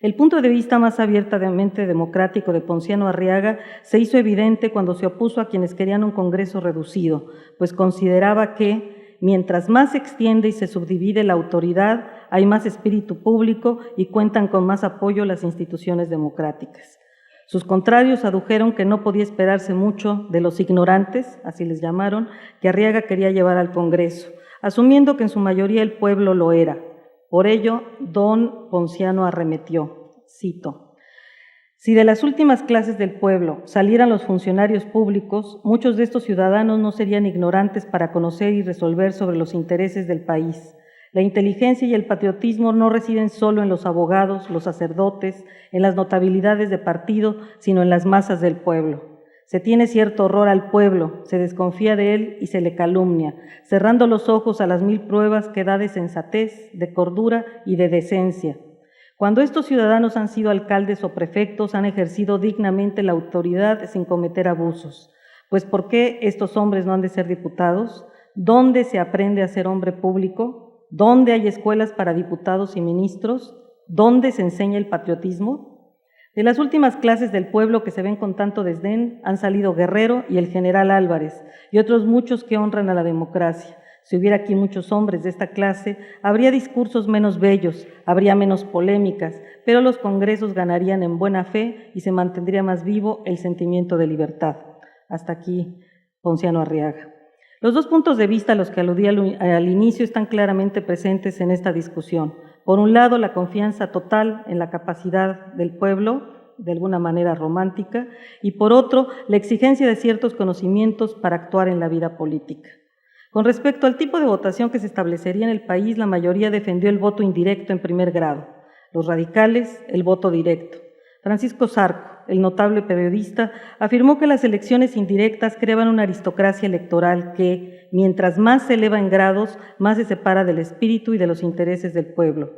El punto de vista más abiertamente democrático de Ponciano Arriaga se hizo evidente cuando se opuso a quienes querían un Congreso reducido, pues consideraba que, mientras más se extiende y se subdivide la autoridad, hay más espíritu público y cuentan con más apoyo las instituciones democráticas. Sus contrarios adujeron que no podía esperarse mucho de los ignorantes, así les llamaron, que Arriaga quería llevar al Congreso, asumiendo que en su mayoría el pueblo lo era. Por ello, don Ponciano arremetió, cito: «Si de las últimas clases del pueblo salieran los funcionarios públicos, muchos de estos ciudadanos no serían ignorantes para conocer y resolver sobre los intereses del país. La inteligencia y el patriotismo no residen solo en los abogados, los sacerdotes, en las notabilidades de partido, sino en las masas del pueblo. Se tiene cierto horror al pueblo, se desconfía de él y se le calumnia, cerrando los ojos a las 1000 pruebas que da de sensatez, de cordura y de decencia. Cuando estos ciudadanos han sido alcaldes o prefectos, han ejercido dignamente la autoridad sin cometer abusos. Pues ¿por qué estos hombres no han de ser diputados? ¿Dónde se aprende a ser hombre público? ¿Dónde hay escuelas para diputados y ministros? ¿Dónde se enseña el patriotismo? De las últimas clases del pueblo que se ven con tanto desdén han salido Guerrero y el general Álvarez y otros muchos que honran a la democracia. Si hubiera aquí muchos hombres de esta clase, habría discursos menos bellos, habría menos polémicas, pero los congresos ganarían en buena fe y se mantendría más vivo el sentimiento de libertad». Hasta aquí Ponciano Arriaga. Los dos puntos de vista a los que aludí al inicio están claramente presentes en esta discusión. Por un lado, la confianza total en la capacidad del pueblo, de alguna manera romántica, y por otro, la exigencia de ciertos conocimientos para actuar en la vida política. Con respecto al tipo de votación que se establecería en el país, la mayoría defendió el voto indirecto en primer grado, los radicales, el voto directo. Francisco Zarco, el notable periodista, afirmó que las elecciones indirectas creaban una aristocracia electoral que, mientras más se eleva en grados, más se separa del espíritu y de los intereses del pueblo.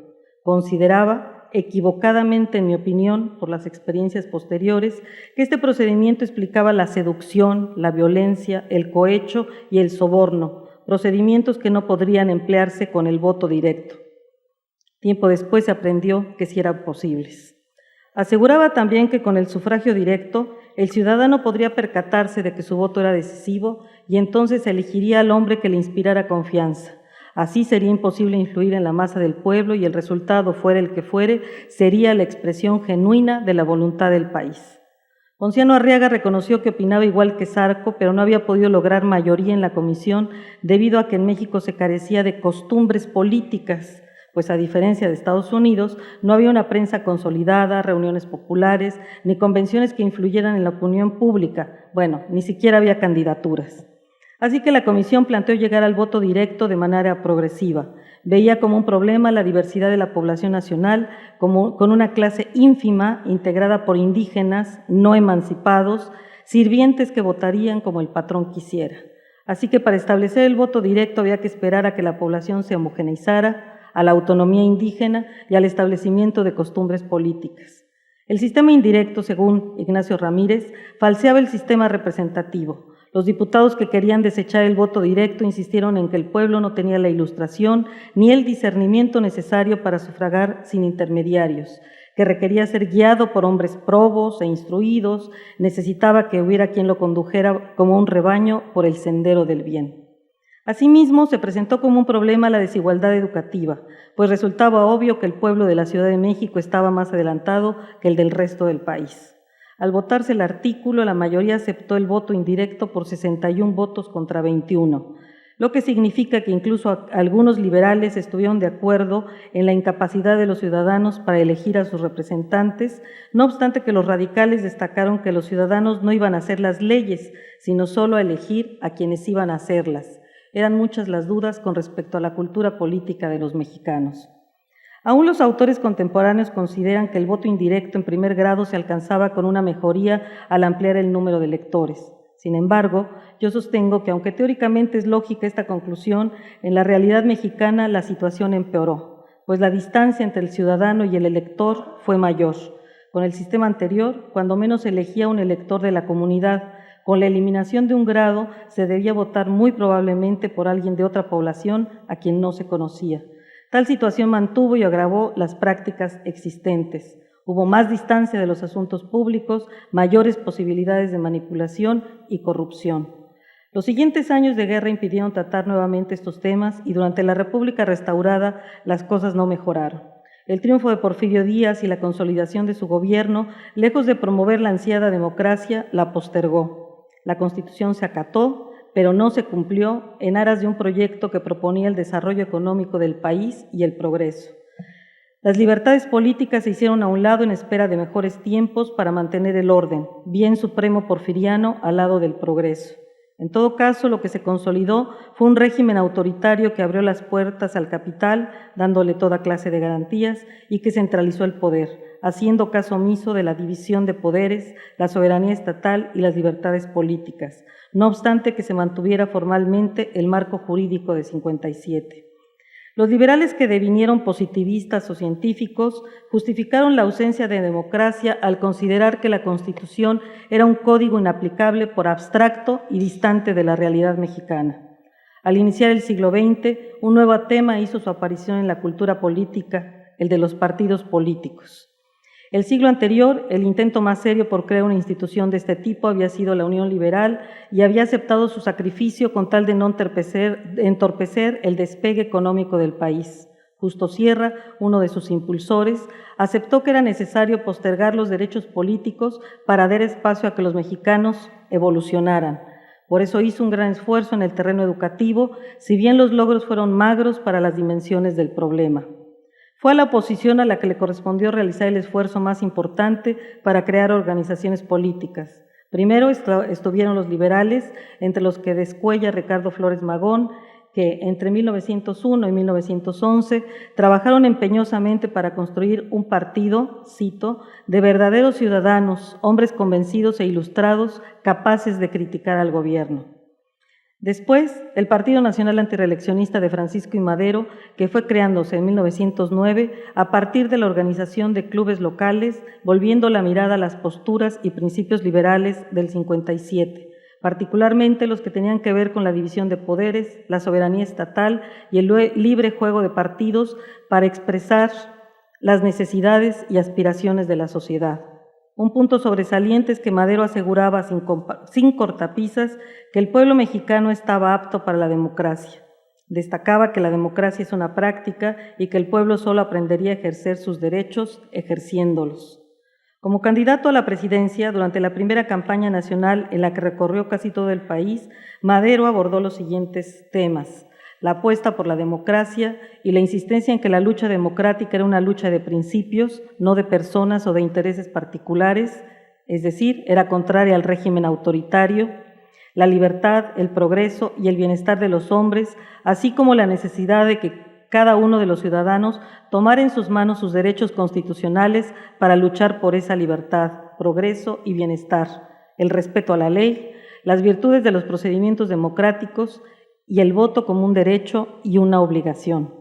Consideraba, equivocadamente en mi opinión, por las experiencias posteriores, que este procedimiento explicaba la seducción, la violencia, el cohecho y el soborno, procedimientos que no podrían emplearse con el voto directo. Tiempo después se aprendió que sí eran posibles. Aseguraba también que con el sufragio directo, el ciudadano podría percatarse de que su voto era decisivo y entonces elegiría al hombre que le inspirara confianza. Así sería imposible influir en la masa del pueblo y el resultado, fuera el que fuere, sería la expresión genuina de la voluntad del país. Ponciano Arriaga reconoció que opinaba igual que Zarco, pero no había podido lograr mayoría en la comisión debido a que en México se carecía de costumbres políticas, pues a diferencia de Estados Unidos, no había una prensa consolidada, reuniones populares, ni convenciones que influyeran en la opinión pública. Bueno, ni siquiera había candidaturas. Así que la comisión planteó llegar al voto directo de manera progresiva. Veía como un problema la diversidad de la población nacional, con una clase ínfima integrada por indígenas, no emancipados, sirvientes que votarían como el patrón quisiera. Así que para establecer el voto directo había que esperar a que la población se homogeneizara, a la autonomía indígena y al establecimiento de costumbres políticas. El sistema indirecto, según Ignacio Ramírez, falseaba el sistema representativo. Los diputados que querían desechar el voto directo insistieron en que el pueblo no tenía la ilustración ni el discernimiento necesario para sufragar sin intermediarios, que requería ser guiado por hombres probos e instruidos, necesitaba que hubiera quien lo condujera como un rebaño por el sendero del bien. Asimismo, se presentó como un problema la desigualdad educativa, pues resultaba obvio que el pueblo de la Ciudad de México estaba más adelantado que el del resto del país. Al votarse el artículo, la mayoría aceptó el voto indirecto por 61 votos contra 21, lo que significa que incluso algunos liberales estuvieron de acuerdo en la incapacidad de los ciudadanos para elegir a sus representantes, no obstante que los radicales destacaron que los ciudadanos no iban a hacer las leyes, sino solo a elegir a quienes iban a hacerlas. Eran muchas las dudas con respecto a la cultura política de los mexicanos. Aún los autores contemporáneos consideran que el voto indirecto en primer grado se alcanzaba con una mejoría al ampliar el número de electores. Sin embargo, yo sostengo que aunque teóricamente es lógica esta conclusión, en la realidad mexicana la situación empeoró, pues la distancia entre el ciudadano y el elector fue mayor. Con el sistema anterior, cuando menos se elegía un elector de la comunidad. Con la eliminación de un grado, se debía votar muy probablemente por alguien de otra población a quien no se conocía. Tal situación mantuvo y agravó las prácticas existentes. Hubo más distancia de los asuntos públicos, mayores posibilidades de manipulación y corrupción. Los siguientes años de guerra impidieron tratar nuevamente estos temas y durante la República restaurada las cosas no mejoraron. El triunfo de Porfirio Díaz y la consolidación de su gobierno, lejos de promover la ansiada democracia, la postergó. La Constitución se acató, pero no se cumplió en aras de un proyecto que proponía el desarrollo económico del país y el progreso. Las libertades políticas se hicieron a un lado en espera de mejores tiempos para mantener el orden, bien supremo porfiriano al lado del progreso. En todo caso, lo que se consolidó fue un régimen autoritario que abrió las puertas al capital, dándole toda clase de garantías y que centralizó el poder, haciendo caso omiso de la división de poderes, la soberanía estatal y las libertades políticas, no obstante que se mantuviera formalmente el marco jurídico de 57. Los liberales que devinieron positivistas o científicos justificaron la ausencia de democracia al considerar que la Constitución era un código inaplicable por abstracto y distante de la realidad mexicana. Al iniciar el siglo XX, un nuevo tema hizo su aparición en la cultura política, el de los partidos políticos. El siglo anterior, el intento más serio por crear una institución de este tipo había sido la Unión Liberal y había aceptado su sacrificio con tal de no entorpecer el despegue económico del país. Justo Sierra, uno de sus impulsores, aceptó que era necesario postergar los derechos políticos para dar espacio a que los mexicanos evolucionaran. Por eso hizo un gran esfuerzo en el terreno educativo, si bien los logros fueron magros para las dimensiones del problema. Fue a la oposición a la que le correspondió realizar el esfuerzo más importante para crear organizaciones políticas. Primero estuvieron los liberales, entre los que descuella Ricardo Flores Magón, que entre 1901 y 1911 trabajaron empeñosamente para construir un partido, cito, de verdaderos ciudadanos, hombres convencidos e ilustrados, capaces de criticar al gobierno. Después, el Partido Nacional Antireeleccionista de Francisco I. Madero, que fue creándose en 1909 a partir de la organización de clubes locales, volviendo la mirada a las posturas y principios liberales del 57, particularmente los que tenían que ver con la división de poderes, la soberanía estatal y el libre juego de partidos para expresar las necesidades y aspiraciones de la sociedad. Un punto sobresaliente es que Madero aseguraba sin cortapisas que el pueblo mexicano estaba apto para la democracia. Destacaba que la democracia es una práctica y que el pueblo solo aprendería a ejercer sus derechos ejerciéndolos. Como candidato a la presidencia, durante la primera campaña nacional en la que recorrió casi todo el país, Madero abordó los siguientes temas: la apuesta por la democracia y la insistencia en que la lucha democrática era una lucha de principios, no de personas o de intereses particulares, es decir, era contraria al régimen autoritario, la libertad, el progreso y el bienestar de los hombres, así como la necesidad de que cada uno de los ciudadanos tomara en sus manos sus derechos constitucionales para luchar por esa libertad, progreso y bienestar, el respeto a la ley, las virtudes de los procedimientos democráticos y el voto como un derecho y una obligación.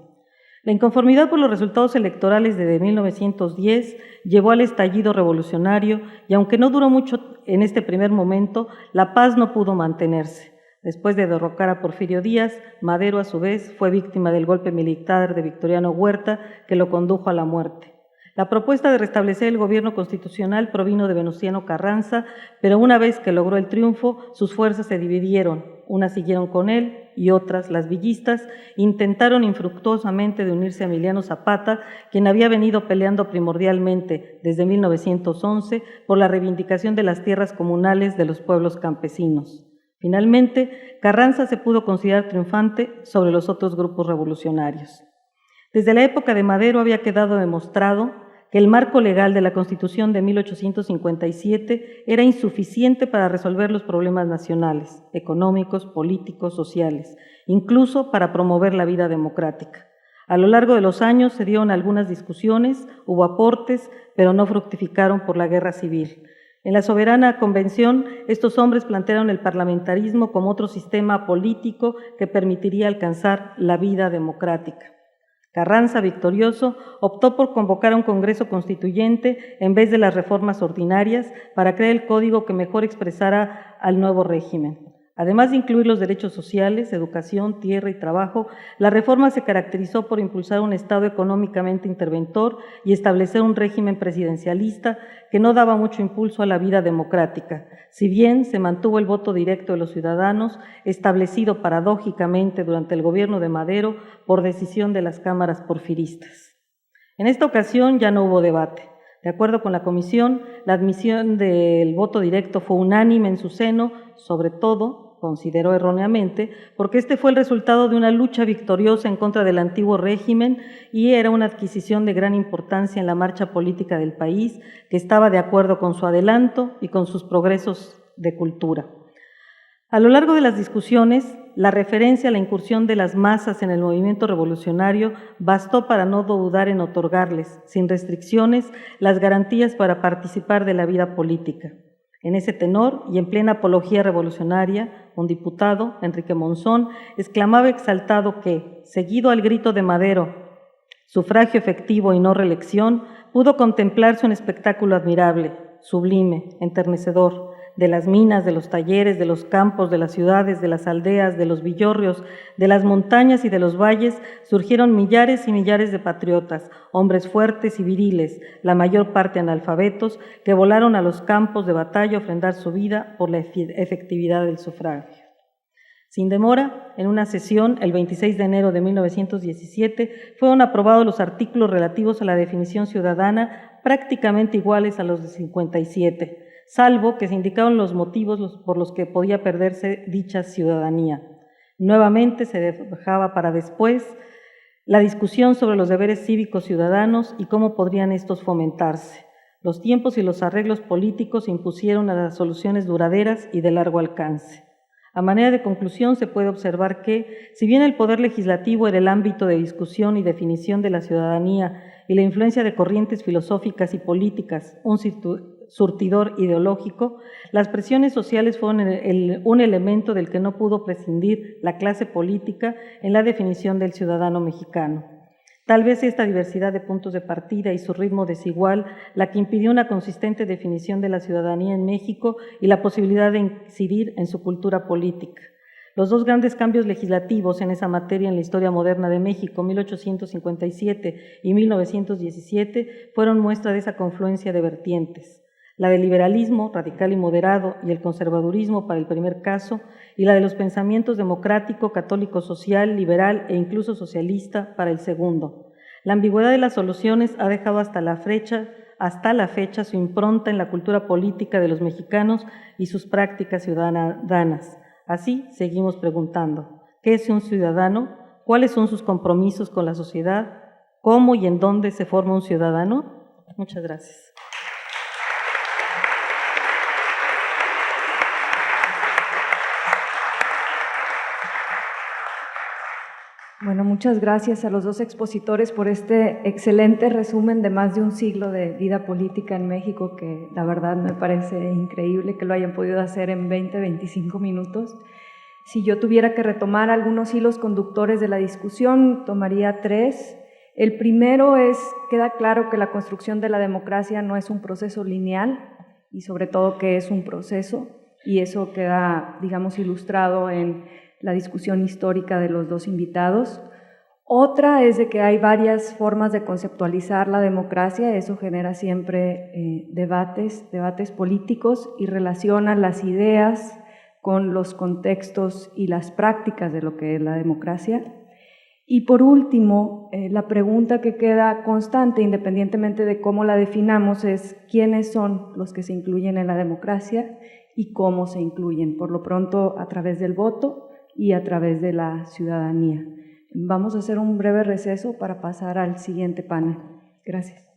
La inconformidad por los resultados electorales de 1910 llevó al estallido revolucionario y aunque no duró mucho en este primer momento, la paz no pudo mantenerse. Después de derrocar a Porfirio Díaz, Madero a su vez fue víctima del golpe militar de Victoriano Huerta que lo condujo a la muerte. La propuesta de restablecer el gobierno constitucional provino de Venustiano Carranza, pero una vez que logró el triunfo, sus fuerzas se dividieron. Unas siguieron con él y otras, las villistas, intentaron infructuosamente de unirse a Emiliano Zapata, quien había venido peleando primordialmente desde 1911 por la reivindicación de las tierras comunales de los pueblos campesinos. Finalmente, Carranza se pudo considerar triunfante sobre los otros grupos revolucionarios. Desde la época de Madero había quedado demostrado que el marco legal de la Constitución de 1857 era insuficiente para resolver los problemas nacionales, económicos, políticos, sociales, incluso para promover la vida democrática. A lo largo de los años se dieron algunas discusiones, hubo aportes, pero no fructificaron por la guerra civil. En la soberana convención, estos hombres plantearon el parlamentarismo como otro sistema político que permitiría alcanzar la vida democrática. Carranza, victorioso, optó por convocar a un Congreso Constituyente en vez de las reformas ordinarias para crear el código que mejor expresara al nuevo régimen. Además de incluir los derechos sociales, educación, tierra y trabajo, la reforma se caracterizó por impulsar un Estado económicamente interventor y establecer un régimen presidencialista que no daba mucho impulso a la vida democrática, si bien se mantuvo el voto directo de los ciudadanos, establecido paradójicamente durante el gobierno de Madero por decisión de las cámaras porfiristas. En esta ocasión ya no hubo debate. De acuerdo con la comisión, la admisión del voto directo fue unánime en su seno, sobre todo, consideró erróneamente, porque este fue el resultado de una lucha victoriosa en contra del antiguo régimen y era una adquisición de gran importancia en la marcha política del país, que estaba de acuerdo con su adelanto y con sus progresos de cultura. A lo largo de las discusiones, la referencia a la incursión de las masas en el movimiento revolucionario bastó para no dudar en otorgarles, sin restricciones, las garantías para participar de la vida política. En ese tenor y en plena apología revolucionaria, un diputado, Enrique Monzón, exclamaba exaltado que, seguido al grito de Madero, sufragio efectivo y no reelección, pudo contemplarse un espectáculo admirable, sublime, enternecedor, de las minas, de los talleres, de los campos, de las ciudades, de las aldeas, de los villorrios, de las montañas y de los valles, surgieron millares y millares de patriotas, hombres fuertes y viriles, la mayor parte analfabetos, que volaron a los campos de batalla a ofrendar su vida por la efectividad del sufragio. Sin demora, en una sesión, el 26 de enero de 1917, fueron aprobados los artículos relativos a la definición ciudadana, prácticamente iguales a los de 57, salvo que se indicaron los motivos por los que podía perderse dicha ciudadanía. Nuevamente se dejaba para después la discusión sobre los deberes cívicos ciudadanos y cómo podrían estos fomentarse. Los tiempos y los arreglos políticos impusieron a las soluciones duraderas y de largo alcance. A manera de conclusión, se puede observar que, si bien el poder legislativo era el ámbito de discusión y definición de la ciudadanía y la influencia de corrientes filosóficas y políticas, un surtidor ideológico, las presiones sociales fueron un elemento del que no pudo prescindir la clase política en la definición del ciudadano mexicano. Tal vez esta diversidad de puntos de partida y su ritmo desigual la que impidió una consistente definición de la ciudadanía en México y la posibilidad de incidir en su cultura política. Los dos grandes cambios legislativos en esa materia en la historia moderna de México, 1857 y 1917, fueron muestra de esa confluencia de vertientes. La del liberalismo, radical y moderado, y el conservadurismo para el primer caso, y la de los pensamientos democrático, católico, social, liberal e incluso socialista para el segundo. La ambigüedad de las soluciones ha dejado hasta la fecha su impronta en la cultura política de los mexicanos y sus prácticas ciudadanas. Así, seguimos preguntando, ¿qué es un ciudadano? ¿Cuáles son sus compromisos con la sociedad? ¿Cómo y en dónde se forma un ciudadano? Muchas gracias. Bueno, muchas gracias a los dos expositores por este excelente resumen de más de un siglo de vida política en México, que la verdad me parece increíble que lo hayan podido hacer en 20-25 minutos. Si yo tuviera que retomar algunos hilos conductores de la discusión, tomaría 3. El primero es, queda claro que la construcción de la democracia no es un proceso lineal y sobre todo que es un proceso, y eso queda, digamos, ilustrado en la discusión histórica de los dos invitados. Otra es de que hay varias formas de conceptualizar la democracia, eso genera siempre debates políticos y relaciona las ideas con los contextos y las prácticas de lo que es la democracia. Y por último, la pregunta que queda constante, independientemente de cómo la definamos, es quiénes son los que se incluyen en la democracia y cómo se incluyen, por lo pronto a través del voto y a través de la ciudadanía. Vamos a hacer un breve receso para pasar al siguiente panel. Gracias.